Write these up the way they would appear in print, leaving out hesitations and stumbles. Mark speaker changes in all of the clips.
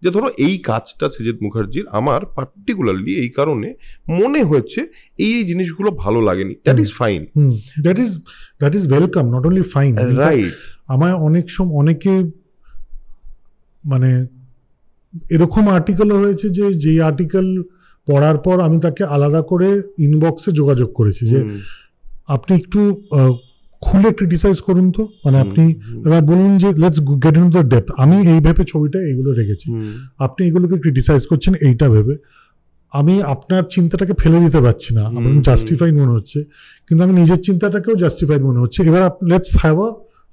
Speaker 1: যে ধরো এই কাজটা সৃজিত মুখার্জির আমার পার্টিকুলারলি এই কারণে মনে হয়েছে এই জিনিসগুলো ভালো লাগেনি, that is fine,
Speaker 2: that is welcome, not only fine,
Speaker 1: right.
Speaker 2: আমায় অনেক সময় অনেকে মানে এরকম আর্টিকেলও হয়েছে যে আর্টিকেল পড়ার পর আমি তাকে আলাদা করে ইনবক্সে যোগাযোগ করেছি যে আপনি একটু খুলে ক্রিটিসাইজ করুন তো, মানে আপনি এবার বলুন যে let's get into the depth, আমি এই ভেবে ছবিটা এইগুলো রেখেছি, আপনি এগুলোকে ক্রিটিসাইজ করছেন এইটা ভেবে, আমি আপনার চিন্তাটাকে ফেলে দিতে পারছি না, আমার জাস্টিফাইড মনে হচ্ছে, কিন্তু আমি নিজের চিন্তাটাকেও জাস্টিফাইড মনে হচ্ছে, এবার let's have a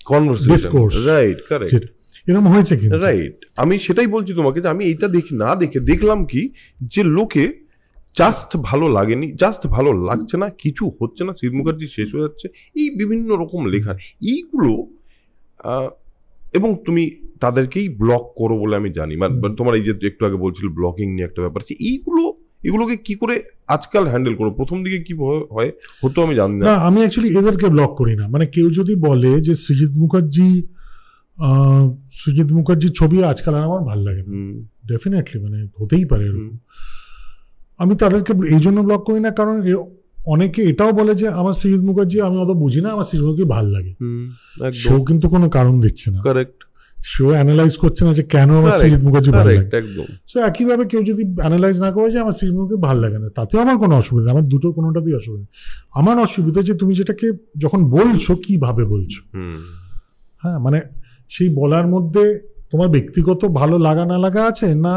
Speaker 1: conversation, right, correct,
Speaker 2: এরকম হয়েছে কি,
Speaker 1: রাইট। আমি সেটাই বলছি তোমাকে যে আমি এইটা দেখে দেখলাম কি যে লোকে জাস্ট ভালো লাগেনি, জাস্ট ভালো লাগছে না, কিছু হচ্ছে না, সৃজিত মুখার্জি শেষ হয়ে যাচ্ছে, এই বিভিন্ন রকম লেখা এইগুলো, এবং তুমি তাদেরকেই ব্লক করো বলে আমি জানি, মানে তোমার এই যে একটু আগে বলছিল ব্লকিং নিয়ে একটা ব্যাপার আছে, এগুলোকে কি করে আজকাল হ্যান্ডেল করো? প্রথম দিকে কি হয় হতো আমি জানি না।
Speaker 2: আমি অ্যাকচুয়ালি এদেরকে ব্লক করি না, মানে কেউ যদি বলে যে সৃজিত মুখার্জির ছবি আজকাল আর আমার ভালো লাগে, ডেফিনেটলি মানে হতেই পারে এরকম, আমি তাদেরকে এই জন্য ব্লক করি না, কারণ অনেকে এটাও বলে যে আমার সৃজিত মুখার্জি আমি অত বুঝি না, আমার সৃজিত মুখার্জি ভালো লাগে, সেও কিন্তু কোনো কারণ দিচ্ছে না,
Speaker 1: কারেক্ট,
Speaker 2: সেও অ্যানালাইজ করছে না যে কেন আমার সৃজিত মুখার্জি ভালো লাগে,
Speaker 1: একদম।
Speaker 2: সো একইভাবে কেউ যদি অ্যানালাইজ না করে যে আমার সৃজিত মুখার্জি ভালো লাগে না, তাতেও আমার কোনো অসুবিধা, আমার দুটোর কোনোটাতেই অসুবিধা, আমার অসুবিধা যে তুমি যেটাকে যখন বলছো কিভাবে বলছো, হ্যাঁ, মানে সেই বলার মধ্যে তোমার ব্যক্তিগত ভালো লাগা না লাগা আছে, না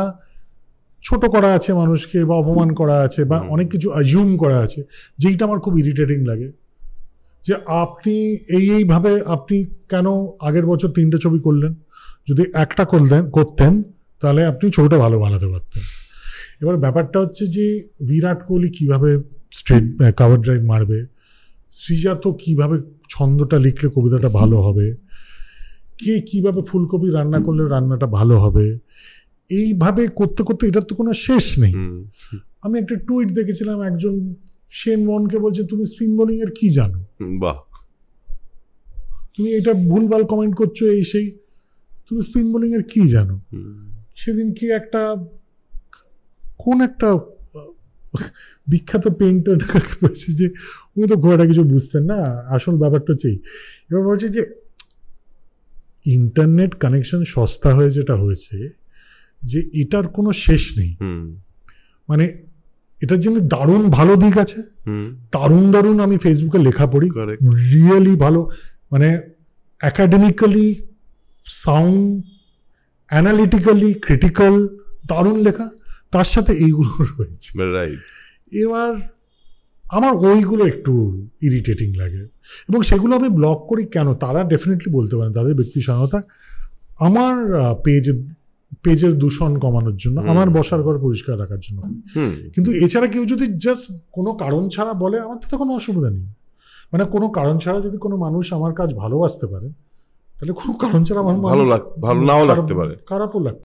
Speaker 2: ছোট করা আছে মানুষকে, বা অপমান করা আছে, বা অনেক কিছু অ্যাজিউম করা আছে, যেইটা আমার খুব ইরিটেটিং লাগে, যে আপনি এইভাবে আপনি কেন আগের বছর 3টে ছবি করলেন, যদি একটা করতেন তাহলে আপনি ছবিটা ভালো বানাতে পারতেন। এবার ব্যাপারটা হচ্ছে যে বিরাট কোহলি কিভাবে স্ট্রেট কভার ড্রাইভ মারবে, শ্রীজাত কিভাবে ছন্দটা লিখলে কবিতাটা ভালো হবে, কে কিভাবে ফুলকপি রান্না করলে রান্নাটা ভালো হবে, এইভাবে করতে করতে এটার তো কোনো শেষ নেই। আমি একটা টুইট দেখেছিলাম, একজন শেন ওয়ার্নকে বলছে তুমি স্পিন বোলিং এর কি জানো,
Speaker 1: বাহ,
Speaker 2: তুমি এটা ভুলভাল কমেন্ট করছো, এই সেই, তুমি স্পিন বোলিং এর কি জানো। সেদিন কি কোন একটা বিখ্যাত পেইন্টার বলছে যে উনি তো ঘোড়াটা কিছু বুঝতেন না, আসল ব্যাপারটা হচ্ছে এবার বলছে যে ইন্টারনেট কানেকশন সস্তা হয়ে যেটা হয়েছে, যে এটার কোনো শেষ নেই, মানে এটার জন্য দারুণ ভালো দিক আছে, দারুণ আমি ফেসবুকে লেখা পড়ি, রিয়েলি ভালো, মানে একাডেমিক্যালি সাউন্ড, অ্যানালিটিক্যালি ক্রিটিক্যাল, দারুণ লেখা, তার সাথে এইগুলো রয়েছে। এবার আমার ওইগুলো একটু ইরিটেটিং লাগে, এবং সেগুলো আমি ব্লক করি কেন, তারা ডেফিনেটলি বলতে পারেন, তাদের ব্যক্তি স্বাধীনতা, আমার পেজের দূষণ কমানোর জন্য, আমার বসার ঘর পরিষ্কার রাখার জন্য, কিন্তু এছাড়া কেউ যদি জাস্ট কোনো কারণ ছাড়া বলে, আমার তো কোনো অসুবিধা নেই, মানে কোনো কারণ ছাড়া যদি কোনো মানুষ আমার কাজ ভালোবাসতে পারে, তাহলে কোনো কারণ ছাড়া আমার
Speaker 1: ভালো নাও লাগতে পারে,
Speaker 2: খারাপও লাগতে